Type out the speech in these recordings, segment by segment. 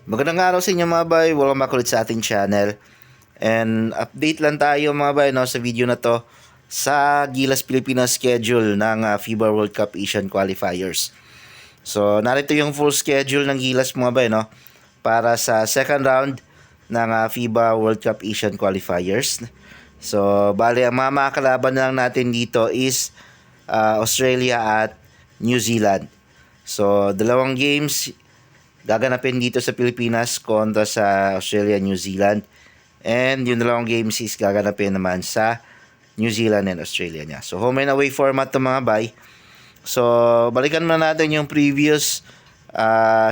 Magandang araw sa inyo mga bay, welcome back ulit sa ating channel. And update lang tayo mga bay sa video na to sa Gilas Pilipinas schedule ng FIBA World Cup Asian Qualifiers. So narito yung full schedule ng Gilas mga bay para sa second round ng FIBA World Cup Asian Qualifiers. So bali ang mga makakalaban na lang natin dito is Australia at New Zealand. So dalawang games gaganapin dito sa Pilipinas kontra sa Australia, New Zealand. And yung dalawang games is gaganapin naman sa New Zealand and Australia niya. So home and away format to mga bay. So balikan muna natin yung previous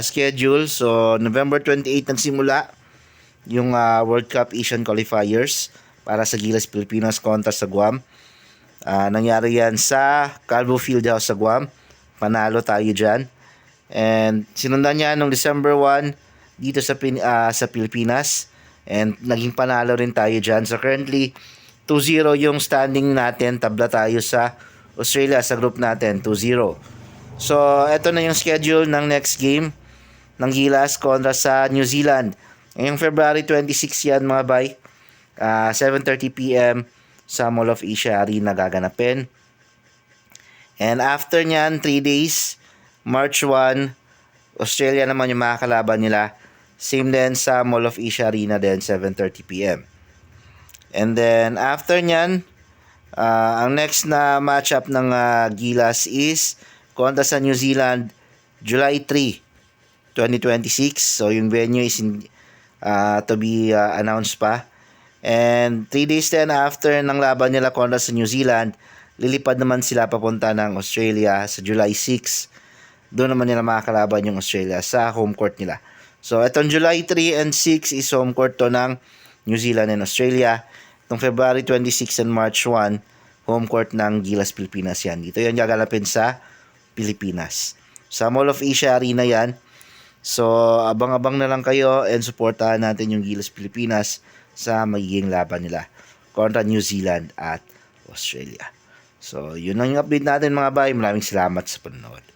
schedule. So November 28 nagsimula yung World Cup Asian Qualifiers para sa Gilas Pilipinas kontra sa Guam. Nangyari yan sa Calvo Fieldhouse sa Guam. Panalo tayo dyan. And sinundan niya noong December 1 dito sa Pilipinas. And naging panalo rin tayo dyan. So currently, 2-0 yung standing natin. Tabla tayo sa Australia sa group natin, 2-0. So eto na yung schedule ng next game ng Gilas kontra sa New Zealand. Ngayong February 26 yan mga bay. 7:30 PM sa Mall of Asia Arena gaganapin. And after nyan, 3 days, March 1, Australia naman yung makakalaban nila. Same din sa Mall of Asia Arena din, 7:30 PM. And then, after nyan, ang next na matchup ng Gilas is kontra sa New Zealand, July 3, 2026. So, yung venue is to be announced pa. And 3 days then after ng laban nila kontra sa New Zealand, lilipad naman sila papunta ng Australia sa July 6. Doon naman nila makakalaban yung Australia sa home court nila. So, itong July 3 and 6 is home court to ng New Zealand and Australia. Itong February 26 and March 1, home court ng Gilas Pilipinas yan. Dito yan gagalapin sa Pilipinas. Sa Mall of Asia Arena yan. So, abang-abang na lang kayo and supportahan natin yung Gilas Pilipinas sa magiging laban nila kontra New Zealand at Australia. So, yun ang update natin mga bay. Maraming salamat sa panonood.